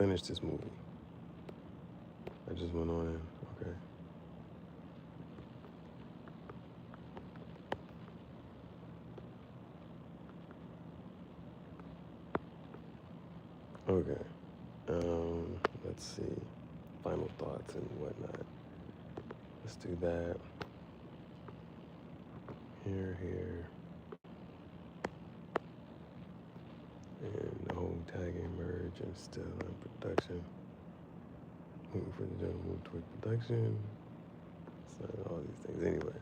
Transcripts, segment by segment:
finished this movie. I just went on in. Okay. Okay. Let's see. Final thoughts and whatnot. Let's do that. Here. And the whole tagging merge and still in production. Waiting for the demo to move toward production. So all these things. Anyway.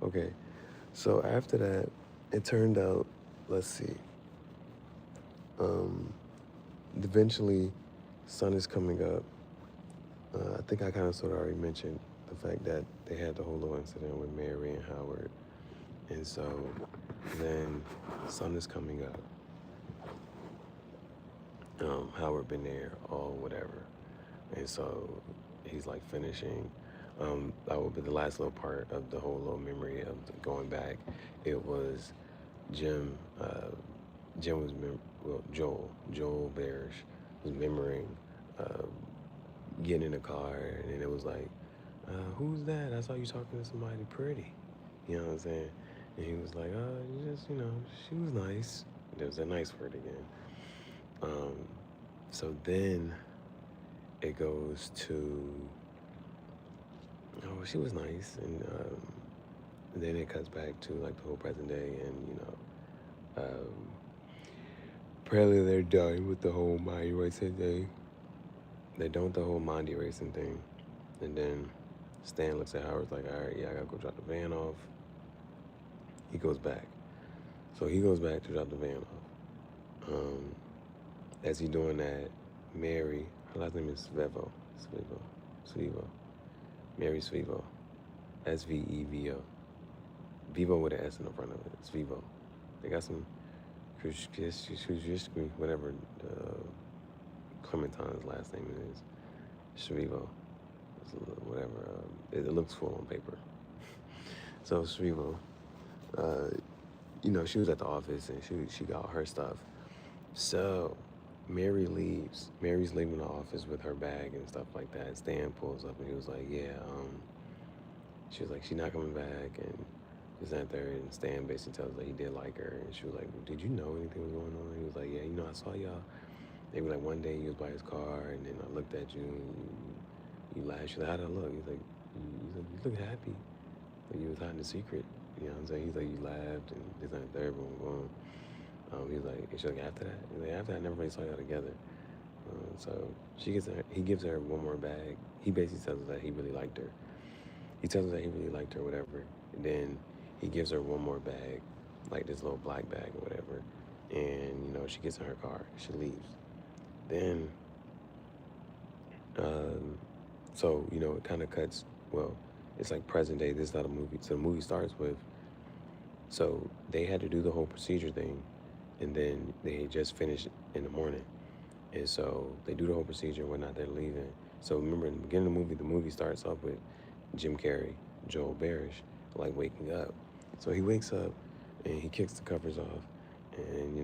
Okay. So after that, it turned out, let's see. Eventually, sun is coming up. I think I kind of sort of already mentioned the fact that they had the whole little incident with Mary and Howard. And so then sun is coming up. Howard been there all whatever. And so he's like finishing. That would be the last little part of the whole little memory of going back. It was Jim was, Joel Barish was remembering getting in the car, and then it was like, who's that? I saw you talking to somebody pretty. You know what I'm saying? And he was like, she was nice. There was a nice word again. So then it goes to, oh, she was nice. And then it cuts back to like the whole present day, and apparently they're done with the whole mind erasing thing. They're done with the whole mind erasing thing. And then Stan looks at Howard's like, all right, yeah, I gotta go drop the van off. He goes back. So he goes back to drop the van off. As he's doing that, Mary, her last name is Svevo. Mary Svevo. Svevo. Vivo with an S in the front of it. Svevo. They got some whatever Clementine's last name is. Shrivo. Whatever. It looks full on paper. So Shrivo, she was at the office and she got her stuff. So Mary leaves. Mary's leaving the office with her bag and stuff like that. Stan pulls up and he was like, yeah, she was like, she's not coming back, and this and there, and Stan basically tells her he did like her, and she was like, did you know anything was going on? He was like, yeah, I saw y'all. Maybe like one day you was by his car, and then I looked at you, and you laughed. She's like, how'd I look? He's like, you look happy. Like you was hiding a secret. You know what I'm saying? He's like, you laughed, and this and there, boom. He was like, she's like, after that? He's like, after that, I never really saw y'all together. So he gives her one more bag. He basically tells her that he really liked her. He tells her that he really liked her, whatever. And then he gives her one more bag, like this little black bag or whatever. And, she gets in her car. She leaves. Then, so, it kind of cuts, well, it's like present day. This is not a movie. So the movie starts with, so they had to do the whole procedure thing, and then they just finished in the morning. And so they do the whole procedure and whatnot, they're leaving. So remember, in the beginning of the movie starts off with Jim Carrey, Joel Barish, like waking up. So he wakes up and he kicks the covers off, and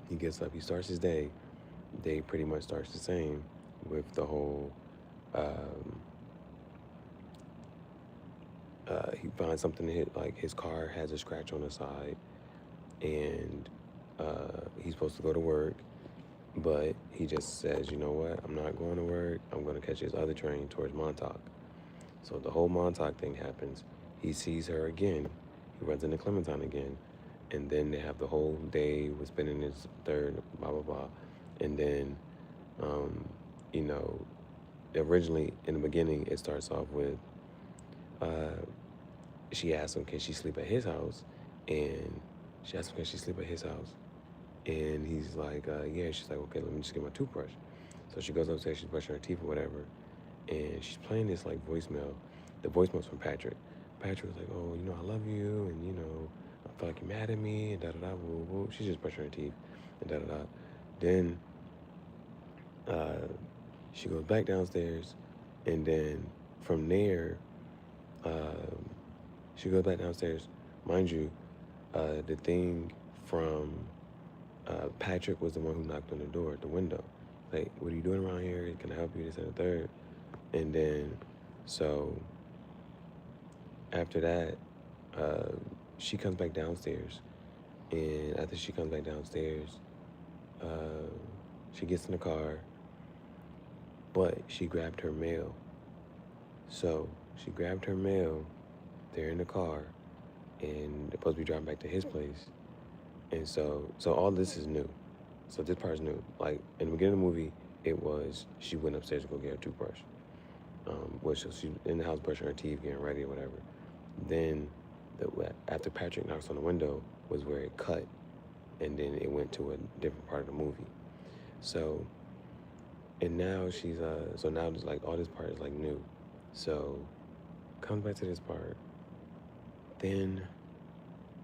he gets up, he starts his day. Day pretty much starts the same with the whole, he finds something to hit, like his car has a scratch on the side, and he's supposed to go to work, but he just says, you know what, I'm not going to work, I'm going to catch his other train towards Montauk. So the whole Montauk thing happens. He sees her again. He runs into Clementine again. And then they have the whole day with spending his third, blah, blah, blah. And then, originally in the beginning, it starts off with, she asks him, can she sleep at his house? And she asks him, can she sleep at his house? And he's like, yeah. She's like, okay, let me just get my toothbrush. So she goes upstairs, she's brushing her teeth or whatever. And she's playing this like voicemail. The voicemail's from Patrick. Patrick was like, oh, I love you, and I feel like you're mad at me, and da-da-da, woo, woo. She's just brushing her teeth, and da-da-da. Then she goes back downstairs, and then from there, she goes back downstairs. Mind you, the thing from Patrick was the one who knocked on the door, the window. Like, what are you doing around here? Can I help you? This and the third. And then, so after that, uh, she comes back downstairs. And after she comes back downstairs, uh, she gets in the car, but she grabbed her mail. So she grabbed her mail. They're in the car, and they're supposed to be driving back to his place. And so all this is new. So this part's new. Like in the beginning of the movie, it was she went upstairs to go get her toothbrush. Which she in the house brushing her teeth, getting ready or whatever. Then, after Patrick knocks on the window, was where it cut, and then it went to a different part of the movie. So, and now so now it's like all this part is like new. So, comes back to this part. Then,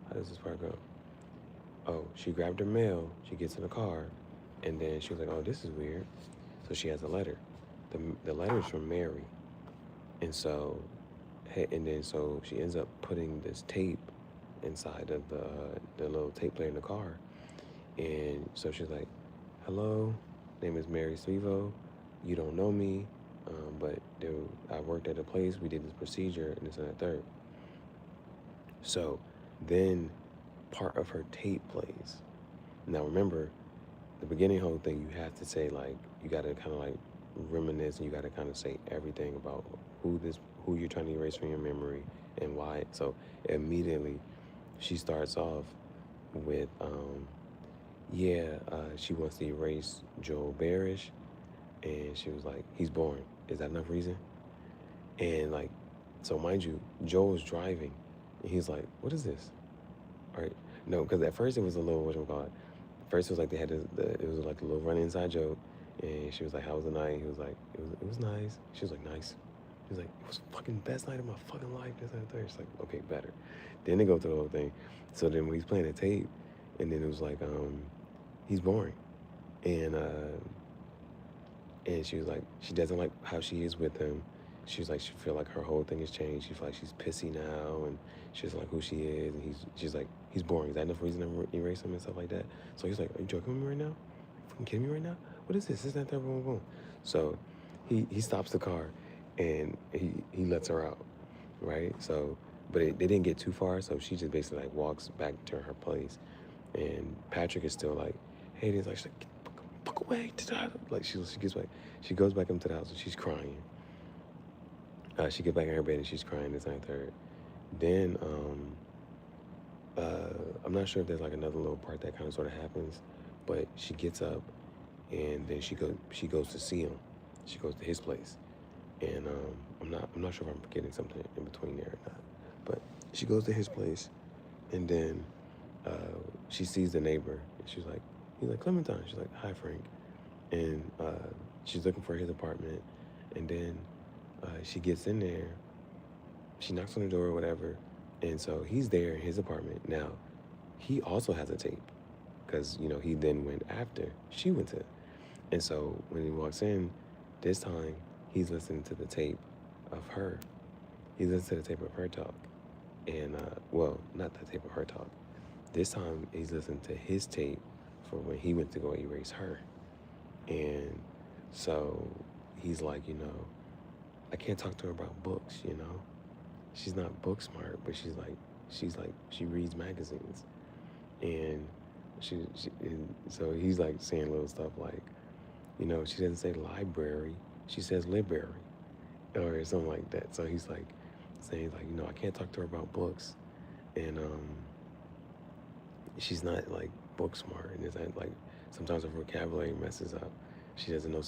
how does this part go? Oh, she grabbed her mail. She gets in the car, and then she was like, "Oh, this is weird." So she has a letter. The letter is from Mary, and so she ends up putting this tape inside of the little tape player in the car, and so she's like, "Hello, name is Mary Slivo. You don't know me, but I worked at a place. We did this procedure, and this and that third." So then part of her tape plays. Now remember, the beginning whole thing, you have to say like, you got to kind of like reminisce, and you got to kind of say everything about who you're trying to erase from your memory and why. So immediately she starts off with, she wants to erase Joel Barish, and she was like, he's boring. Is that enough reason? And like, so mind you, Joel's driving, and he's like, what is this? All right. No, because at first it was a little, whatchamacallit. First it was like they had it was like a little run inside joke, and she was like, how was the night? He was like, it was nice. She was like, nice. He was like, it was the fucking best night of my fucking life. This and that third. She's like, okay, better. Then they go through the whole thing. So then when he's playing the tape, and then it was like, he's boring. And she was like, she doesn't like how she is with him. She was like, she feel like her whole thing has changed. She feel like she's pissy now, and she doesn't like who she is. And she's like, he's boring. Is that enough reason to erase him and stuff like that? So he's like, are you joking with me right now? Are you fucking kidding me right now? What is this? This, that, boom, boom, boom. So he stops the car, and he lets her out, right? So, but they didn't get too far. So she just basically like walks back to her place, and Patrick is still like, hey, she's like, get the fuck away. Like she gets back. She goes back into the house, and she's crying. She gets back in her bed, and she's crying this and third. Then I'm not sure if there's like another little part that kind of sort of happens, but she gets up, and then she goes to see him. She goes to his place, and I'm not sure if I'm forgetting something in between there or not, but she goes to his place, and then she sees the neighbor, and he's like, Clementine. She's like, hi, Frank. And she's looking for his apartment, and then she gets in there, she knocks on the door or whatever, and so he's there in his apartment. Now, he also has a tape, because, he then went after she went to. And so when he walks in, this time, he's listening to the tape of her. He listens to the tape of her talk. And, not the tape of her talk. This time, he's listening to his tape for when he went to go erase her. And so he's like, I can't talk to her about books, She's not book smart, but she reads magazines. And so he's like saying little stuff like, she doesn't say library, she says library, or something like that. So he's like saying like, I can't talk to her about books, and she's not like book smart, and it's like sometimes her vocabulary messes up. She doesn't know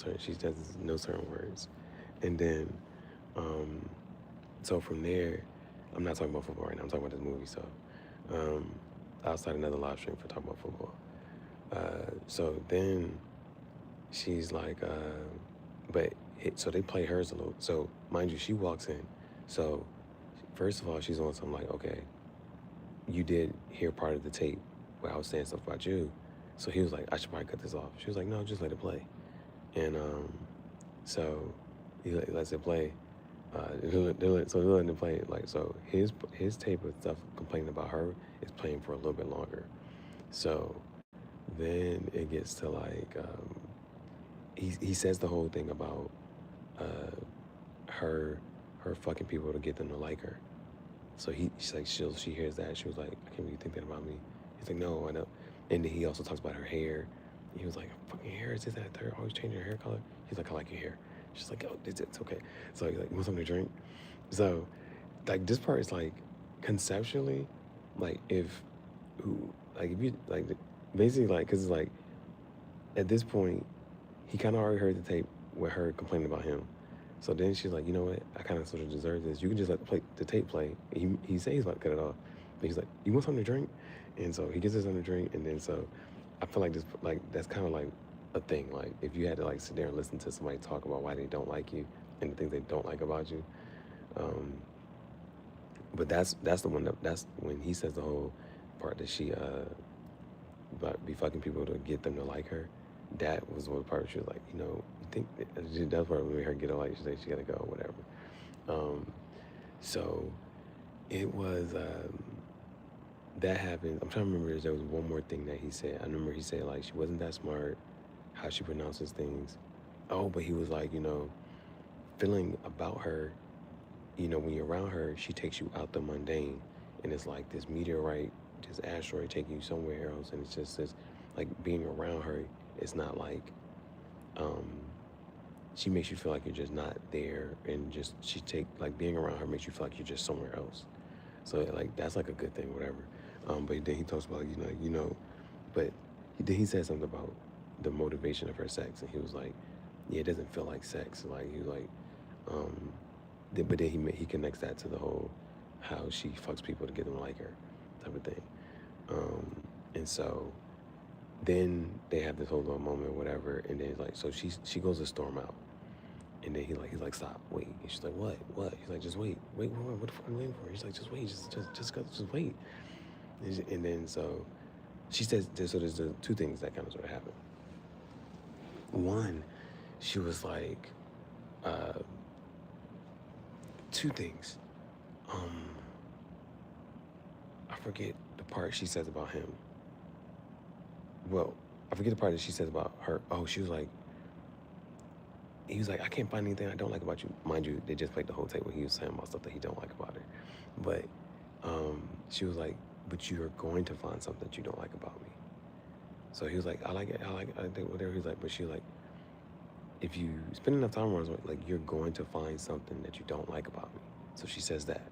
certain words, and then so from there, I'm not talking about football right now. I'm talking about this movie. So I'll start another live stream for talking about football. So then she's like, so they play hers a little. So mind you, she walks in. So first of all, she's on something like, okay, you did hear part of the tape where I was saying stuff about you. So he was like, I should probably cut this off. She was like, no, just let it play. And so he lets it play. So they're letting it play. Like, so his tape of stuff complaining about her is playing for a little bit longer. So then it gets to like, he says the whole thing about uh, her her fucking people to get them to like her. So she's like she hears that, she was like, I can't believe you think that about me. He's like, no, I know. And then he also talks about her hair. He was like, fucking hair is this that third, always changing your hair color. He's like, I like your hair. She's like, oh, it's okay. So he's like, you want something to drink? So like this part is like conceptually, like if you like basically like because it's like at this point he kind of already heard the tape with her complaining about him. So then she's like, you know what? I kind of sort of deserve this. You can just let the tape play. He says he's about to cut it off, but he's like, you want something to drink? And so he gets us something to drink, and then so I feel like this like that's kind of like a thing. Like if you had to like sit there and listen to somebody talk about why they don't like you and the things they don't like about you, um, but that's the one that's when he says the whole part that she be fucking people to get them to like her. That was one part she was like, you know, you think that's part made her get a like. She's like, she gotta go, or whatever. Um, so it was that happened. I'm trying to remember if there was one more thing that he said. I remember he said like she wasn't that smart, how she pronounces things. Oh, but he was like, you know, feeling about her, you know, when you're around her, she takes you out the mundane, and it's like this meteorite, this asteroid taking you somewhere else, and it's just this, like being around her, it's not like, um, she makes you feel like you're just not there, and just she take like being around her makes you feel like you're just somewhere else. So like that's like a good thing, whatever. But then he talks about but then he said something about the motivation of her sex, and he was like, yeah, it doesn't feel like sex. Like he was like, um, but then he connects that to the whole how she fucks people to get them to like her type of thing. And so then they have this whole little moment, whatever, and then like so she goes to storm out, and then he's like stop, wait, and she's like what? He's like just wait, what the fuck are you waiting for? He's like just wait, just wait, and then so she says so there's the two things that kind of sort of happen. One, she was like uh, two things. Um, I forget the part she says about him. Well, I forget the part that she says about her. Oh, she was like, he was like, I can't find anything I don't like about you. Mind you, they just played the whole tape when he was saying about stuff that he don't like about her. But she was like, but you are going to find something that you don't like about me. So he was like, I think whatever. He's like, but she like, if you spend enough time around, like you're going to find something that you don't like about me. So she says that.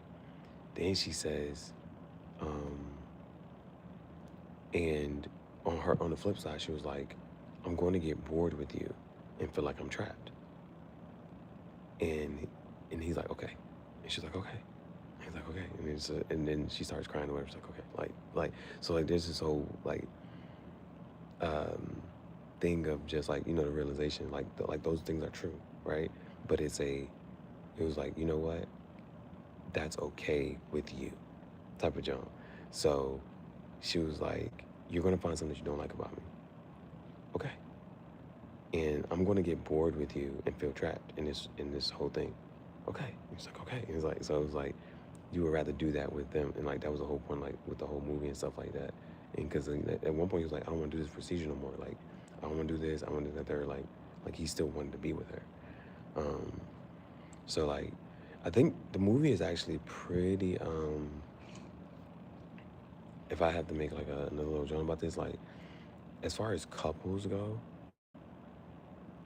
Then she says, um, and on the flip side, she was like, I'm going to get bored with you and feel like I'm trapped. And he's like, okay. And she's like, okay. And he's like, okay. And then she starts crying or whatever. She's like, okay. Like so like there's this whole like thing of just like, you know, the realization like those things are true, right? But it was like, you know what? That's okay with you type of jump. So she was like, you're gonna find something that you don't like about me. Okay. And I'm gonna get bored with you and feel trapped in this whole thing. Okay. He's like, okay. And he's like, so it was like, you would rather do that with them, and like that was the whole point, like with the whole movie and stuff like that. And because at one point he was like, I don't want to do this procedure no more. Like, I don't want to do this. I want to do that. There, like he still wanted to be with her. Um, so like, I think the movie is actually pretty. If I have to make like another little joke about this, like as far as couples go,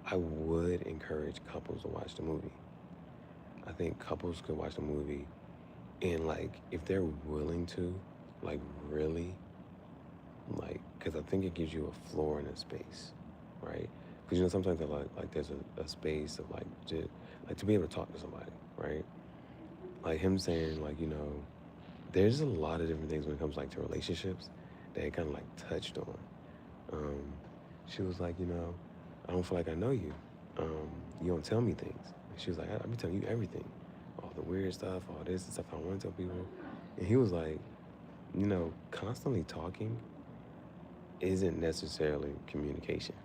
I would encourage couples to watch the movie. I think couples could watch the movie, and like if they're willing to, like really, like because I think it gives you a floor and a space, right? Because you know sometimes like there's a space of like to be able to talk to somebody, right? Like him saying like, you know, there's a lot of different things when it comes like to relationships that it kind of like touched on. Um, she was like, you know, I don't feel like I know you. You don't tell me things. And she was like, I be telling you everything, all the weird stuff, all this and stuff I want to tell people. And he was like, you know, constantly talking isn't necessarily communication.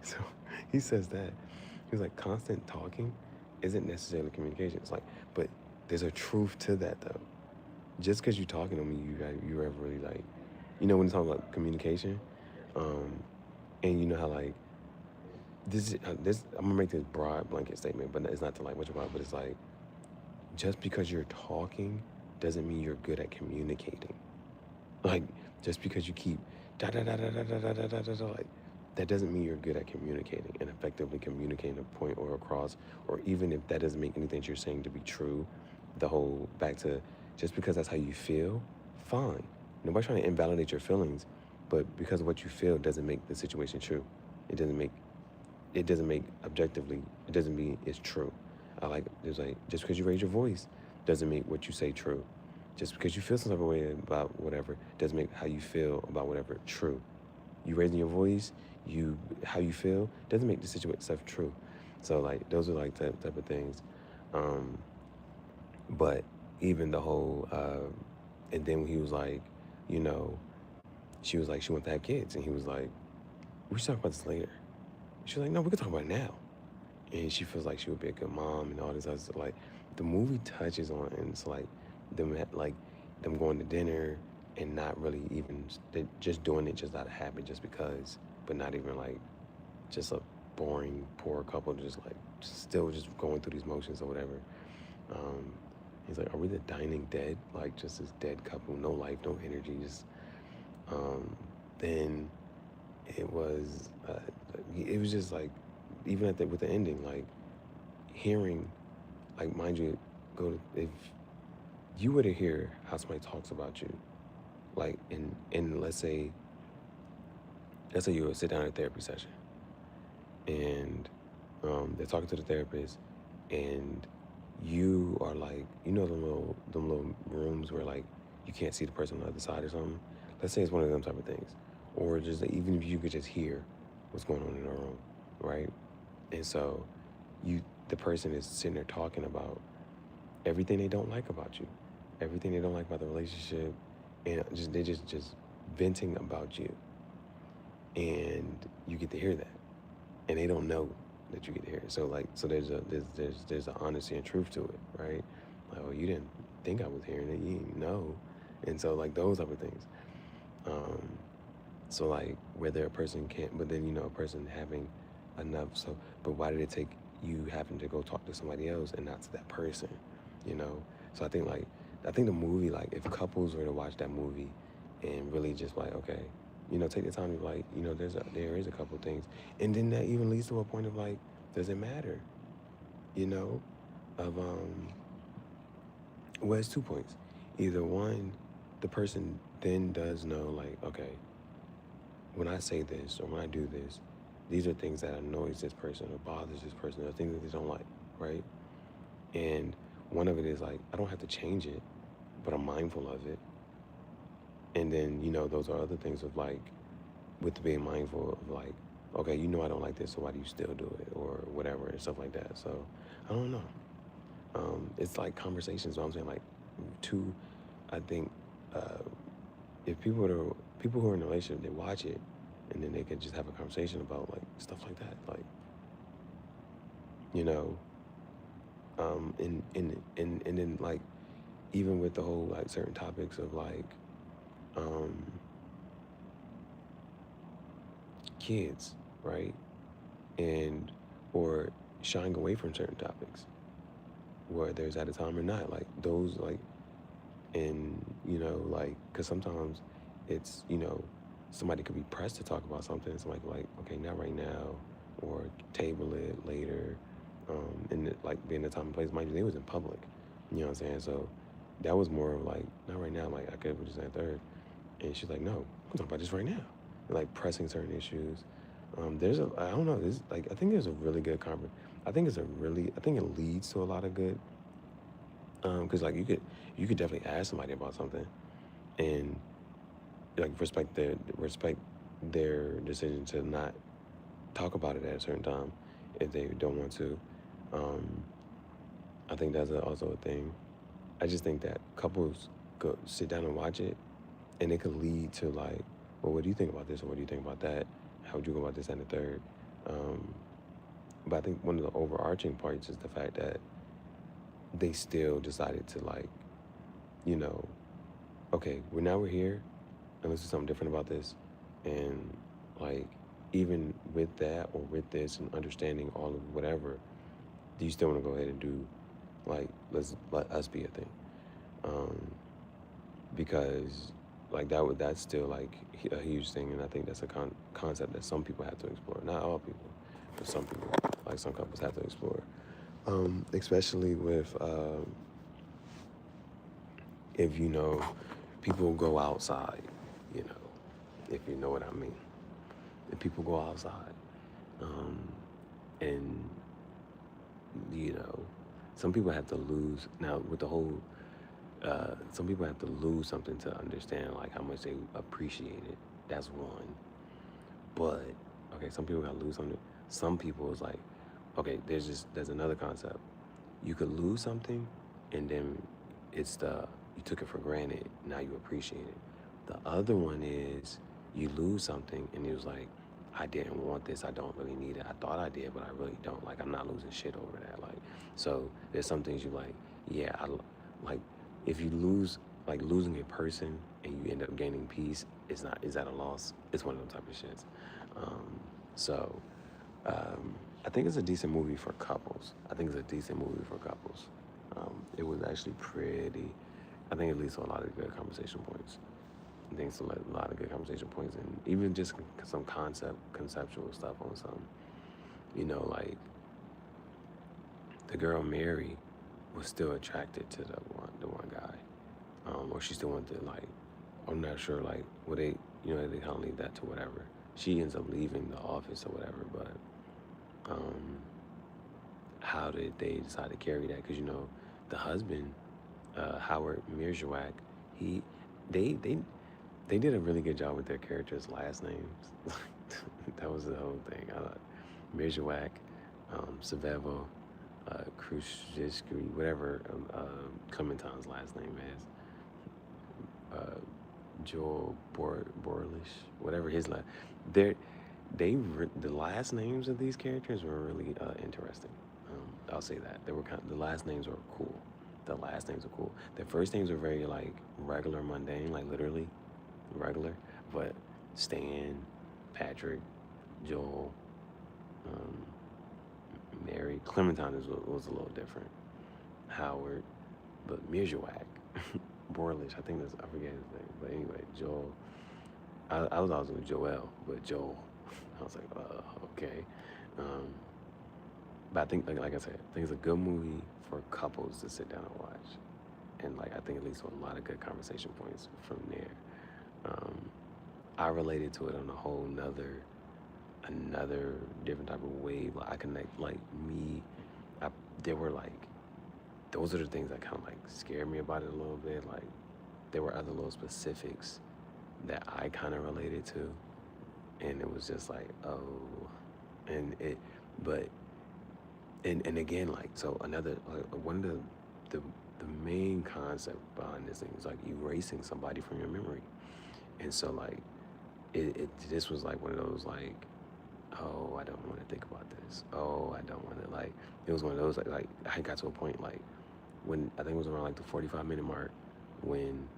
So he says that. He was like, constant talking isn't necessarily communication. It's like, but there's a truth to that though. Just because you're talking to me, you ever really like, you know, when you talk about communication, and you know how like this I'm gonna make this broad blanket statement, but it's not to like what you want, but it's like just because you're talking doesn't mean you're good at communicating. Like just because you keep da da da da da da da da da da da, like that doesn't mean you're good at communicating and effectively communicating a point or across, or even if that doesn't make anything that you're saying to be true. The whole back to just because that's how you feel, fine. Nobody's trying to invalidate your feelings, but because of what you feel doesn't make the situation true. It doesn't make objectively, it doesn't mean it's true. There's like, just because you raise your voice doesn't make what you say true. Just because you feel some type of way about whatever doesn't make how you feel about whatever true. You raising your voice, how you feel doesn't make the situation stuff true. So like those are like type of things. Um, but even the whole, and then when he was like, you know, she was like she wanted to have kids, and he was like, we should talk about this later. She was like, no, we can talk about it now. And she feels like she would be a good mom and all this other stuff. Like the movie touches on, and it's like them going to dinner and not really even just doing it just out of habit, just because, but not even like just a boring poor couple, just like still just going through these motions or whatever. Um, he's like, are we the dining dead? Like just this dead couple, no life, no energy, just um, then it was just like even with the ending, like hearing, like mind you, if you were to hear how somebody talks about you, like in let's say you would sit down at a therapy session, and they're talking to the therapist, and you are like, them little rooms where like you can't see the person on the other side or something. Let's say it's one of them type of things, or just like, even if you could just hear what's going on in the room, right? And so the person is sitting there talking about everything they don't like about you, everything they don't like about the relationship, and they're just venting about you, and you get to hear that, and they don't know that you get to hear it. So like, there's an honesty and truth to it, right? Like, oh, you didn't think I was hearing it, you didn't know, and so like those type of things. Um, so like whether a person can't, but then a person having enough. So, but why did it take you having to go talk to somebody else and not to that person? You know. So I think the movie, like if couples were to watch that movie and really just like, okay, take the time to like, there is a couple things, and then that even leads to a point of like, does it matter? You know, of well, it's 2 points. Either one, the person then does know like, okay, when I say this or when I do this, these are things that annoys this person or bothers this person or things that they don't like, right? And one of it is like, I don't have to change it, but I'm mindful of it. And then, those are other things of like, with being mindful of like, okay, I don't like this, so why do you still do it or whatever and stuff like that. So I don't know. It's like conversations. So I'm saying like, two, I think if people who are in a relationship, they watch it, and then they can just have a conversation about like stuff like that, like you know, and then like even with the whole like certain topics of like um, kids, right, and or shying away from certain topics, whether it's at a time or not, like those like, and like because sometimes it's somebody could be pressed to talk about something, somebody like, okay, not right now, or table it later, and like being the time and place, mind you, they was in public, you know what I'm saying? So that was more of like, not right now, like I could just that third, and she's like, no, we're talking about this right now, and like pressing certain issues. I don't know, this like I think there's a really good conversation. I think it leads to a lot of good, because like you could definitely ask somebody about something, and like respect their decision to not talk about it at a certain time if they don't want to. Um, I think that's also a thing. I just think that couples go sit down and watch it, and it could lead to like, well, what do you think about this, or what do you think about that? How would you go about this and the third? Um, but I think one of the overarching parts is the fact that they still decided to like, you know, okay, we're here, and let's do something different about this, and like even with that or with this and understanding all of whatever, do you still want to go ahead and do, like, let's let us be a thing? Um, because like that's still like a huge thing, and I think that's a concept that some people have to explore. Not all people, but some people, like some couples, have to explore. Especially with if you know people go outside, you know, if you know what I mean. If people go outside, um, and you know, some people have to lose now with the whole. Some people have to lose something to understand like how much they appreciate it. That's one. But okay, some people gotta lose something. Some people is like, okay, there's another concept. You could lose something, and then it's the you took it for granted. Now you appreciate it. The other one is you lose something, and it was like, I didn't want this. I don't really need it. I thought I did, but I really don't. Like I'm not losing shit over that. Like so, there's some things you like. Yeah, like if you lose like losing a person and you end up gaining peace, it's not is that a loss? It's one of them type of shits. Um, so I think it's a decent movie for couples. I think it's a decent movie for couples. It was actually pretty. I think it leads to a lot of good conversation points. I think it's a lot of good conversation points, and even just some conceptual stuff on some. You know, like the girl Mary was still attracted to the one guy, or she still wanted to like. I'm not sure like what they they kind of leave that to whatever. She ends up leaving the office or whatever, but um, how did they decide to carry that? Because the husband, Howard Mirjawak, he, they they did a really good job with their characters' last names. That was the whole thing. Mirjawak, Savevo, Krushiski, whatever Clementine's last name is, uh, Joel Borlish, whatever his last. They the last names of these characters were really interesting. I'll say that they were the last names were cool. The last names are cool. The first names are very like regular, mundane, like literally regular. But Stan, Patrick, Joel, um, Mary, Clementine was a little different. Howard, but Mirjawak, Borlish, I think I forget his name. But anyway, Joel. I was always with Joel, but Joel. I was like, okay. Um, but I think, like I said, I think it's a good movie for couples to sit down and watch. And like I think it leads to a lot of good conversation points from there. Um, I related to it on a whole another different type of wave. Like I connect like me. There were like those are the things that kind of like scared me about it a little bit. Like there were other little specifics that I kind of related to, and it was just like and it, but and again like so another like one of the main concept behind this thing is like erasing somebody from your memory, and so like this was like one of those like oh I don't want to think about this, oh I don't want to like it was one of those like I got to a point like when I think it was around like the 45-minute mark when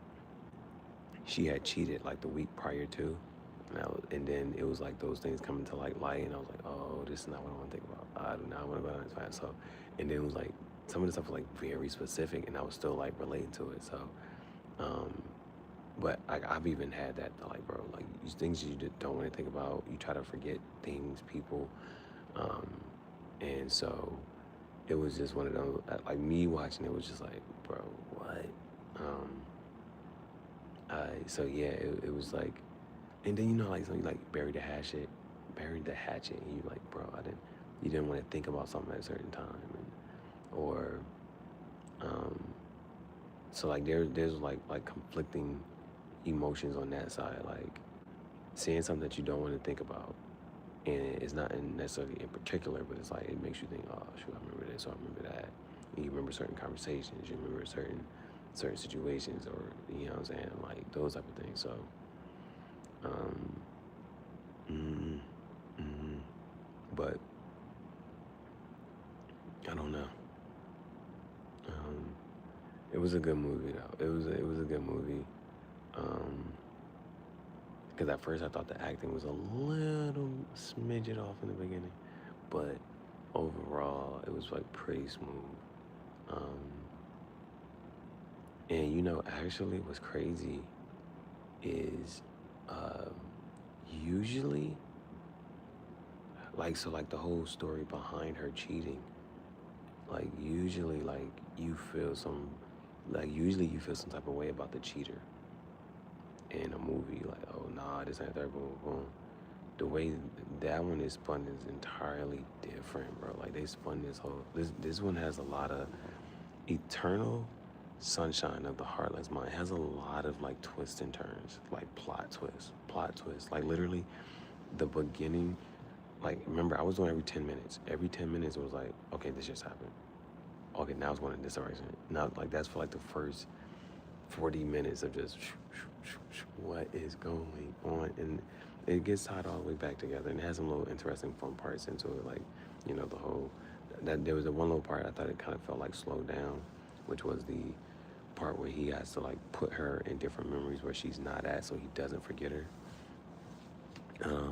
she had cheated like the week prior to. And then it was like those things coming to like light, and I was like, oh, this is not what I want to think about. I do not want to go down this path. So, and then it was like some of the stuff was like very specific, and I was still like relating to it. So, um, but I've even had that like, bro, like these things you just don't want to think about. You try to forget things, people, um, and so it was just one of those. Like me watching it was just like, bro, what? Um, so yeah, it was like, and then like so you like bury the hatchet, and you like, bro, you didn't want to think about something at a certain time, or, um, so like there's like conflicting emotions on that side, like seeing something that you don't want to think about, and it's not necessarily in particular, but it's like it makes you think, oh shoot, I remember this, or I remember that, and you remember certain conversations, you remember certain situations, or you know what I'm saying, like those type of things. So. Um, mm, mm, but I don't know. Um, it was a good movie though. It was a good movie. Um, Because at first I thought the acting was a little smidget off in the beginning, but overall it was like pretty smooth. Um, and actually, what's crazy is um, usually, like the whole story behind her cheating, like usually, usually you feel some type of way about the cheater in a movie, like, oh nah, this ain't that, boom, boom. The way that one is spun is entirely different, bro. Like they spun this one has a lot of eternal sunshine of the heartless mind. It has a lot of like twists and turns, like plot twists. Like literally the beginning, like remember I was doing every 10 minutes. Every 10 minutes it was like, okay, this just happened. Okay, now it's going in this direction. Now like that's for like the first 40 minutes of just what is going on, and it gets tied all the way back together, and it has some little interesting fun parts into it, like the whole that there was a one little part I thought it kind of felt like slowed down, which was the part where he has to like put her in different memories where she's not at, so he doesn't forget her.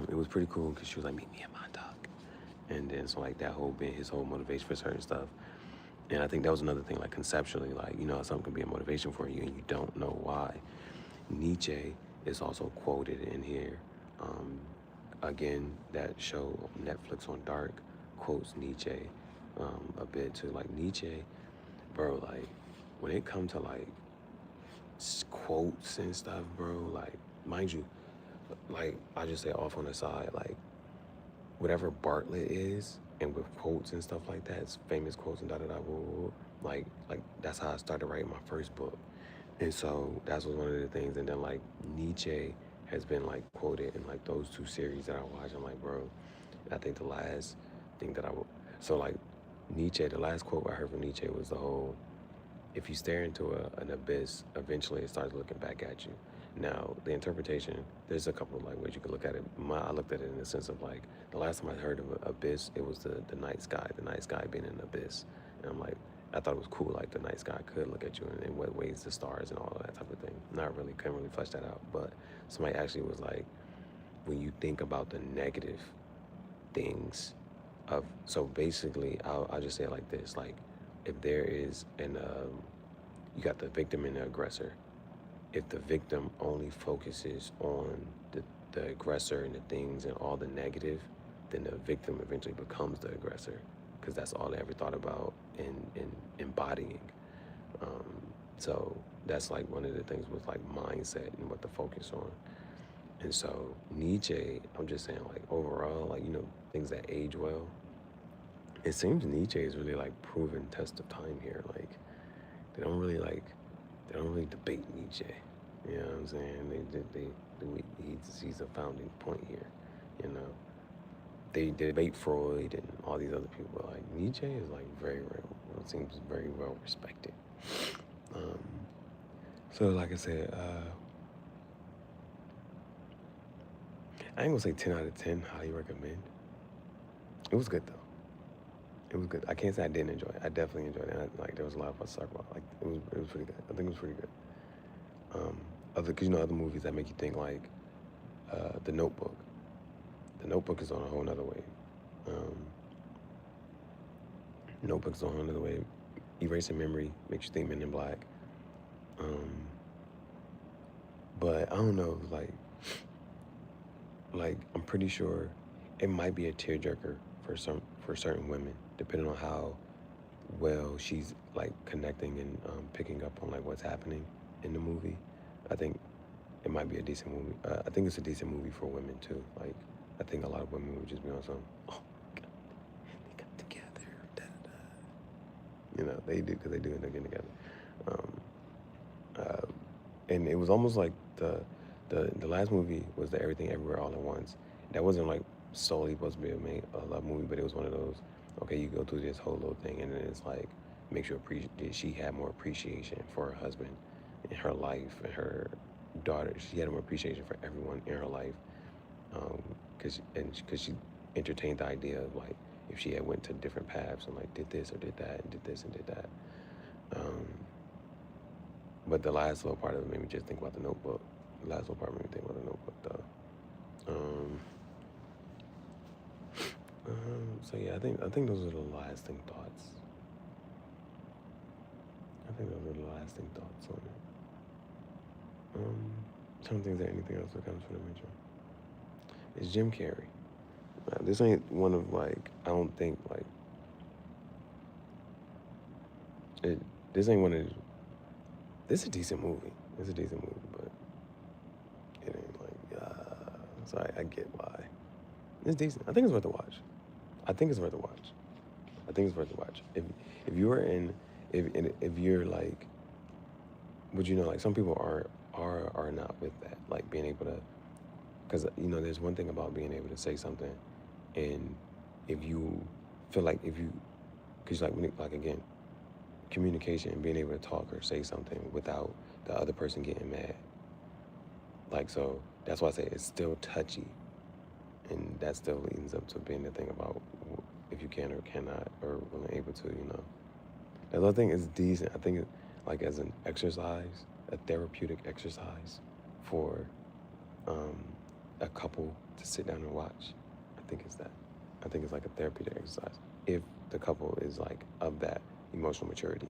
It was pretty cool because she was like, meet me at Montauk, and then so like that whole been his whole motivation for certain stuff. And I think that was another thing, like conceptually, like, something can be a motivation for you and you don't know why. Nietzsche is also quoted in here. Again, that show Netflix on Dark quotes Nietzsche a bit too. Like Nietzsche, bro, like when it comes to like quotes and stuff, bro, like mind you, like I just say off on the side, like whatever Bartlett is, and with quotes and stuff like that, it's famous quotes and da da da, like that's how I started writing my first book, and so that was one of the things. And then like Nietzsche has been like quoted in like those two series that I watched. I'm like, bro, I think the last thing that so like Nietzsche, the last quote I heard from Nietzsche was the whole, if you stare into an abyss, eventually it starts looking back at you. Now, the interpretation, there's a couple of like ways you could look at it. I looked at it in the sense of like, the last time I heard of an abyss, it was the night sky being an abyss. And I'm like, I thought it was cool, like the night sky could look at you in what ways the stars and all of that type of thing. Couldn't really flesh that out. But somebody actually was like, when you think about the negative things so basically, I'll just say it like this, like, if there is you got the victim and the aggressor. If the victim only focuses on the aggressor and the things and all the negative, then the victim eventually becomes the aggressor, because that's all they ever thought about in embodying. So that's like one of the things with like mindset and what to focus on. And so Nietzsche, I'm just saying, like overall, like things that age well. It seems Nietzsche is really like proven test of time here. Like they don't really debate Nietzsche. You know what I'm saying? He's a founding point here. You know, they debate Freud and all these other people, but like Nietzsche is like very, it seems very well respected. So like I said, I ain't gonna say 10 out of 10 highly recommend. It was good though. It was good. I can't say I didn't enjoy it. I definitely enjoyed it. Like there was a lot of us talk about. Like it was pretty good. I think it was pretty good. Because other movies that make you think, like The Notebook. The Notebook is on a whole nother wave. Notebook is on a whole nother wave. Erasing Memory makes you think Men in Black. But I don't know, like I'm pretty sure it might be a tearjerker for certain women, depending on how well she's like connecting and picking up on like what's happening in the movie. I think it might be a decent movie. I think it's a decent movie for women too. Like I think a lot of women would just be on some, oh my God, they got together, da da da. They do, because they do end up getting together. And it was almost like the last movie was the Everything Everywhere All at Once. That wasn't like solely supposed to be a love movie, but it was one of those, okay, you go through this whole little thing, and then it's like makes you appreciate. She had more appreciation for her husband in her life and her daughter. She had more appreciation for everyone in her life, because she entertained the idea of like if she had went to different paths and like did this or did that and did this and did that. But the last little part of it made me just think about The Notebook. The last little part made me think about The Notebook though. Um, so yeah, I think those are the lasting thoughts. I think those are the lasting thoughts on it. I don't think there's anything else that comes from the mention. It's Jim Carrey. This ain't one of like I don't think like it. This ain't one of. This is a decent movie. It's a decent movie, but it ain't like. So I get why. It's decent. I think it's worth a watch. I think it's worth a watch. I think it's worth a watch. If you're in, if you're like, would you know like some people are not with that, like being able to, because you know there's one thing about being able to say something, and if you feel like if you, because like when it, like again, communication and being able to talk or say something without the other person getting mad, like so that's why I say it's still touchy, and that still leads up to being the thing about if you can or cannot or willing able to, you know. The other thing is decent. I think like as an exercise, a therapeutic exercise for um, a couple to sit down and watch. I think it's that. I think it's like a therapeutic exercise if the couple is like of that emotional maturity.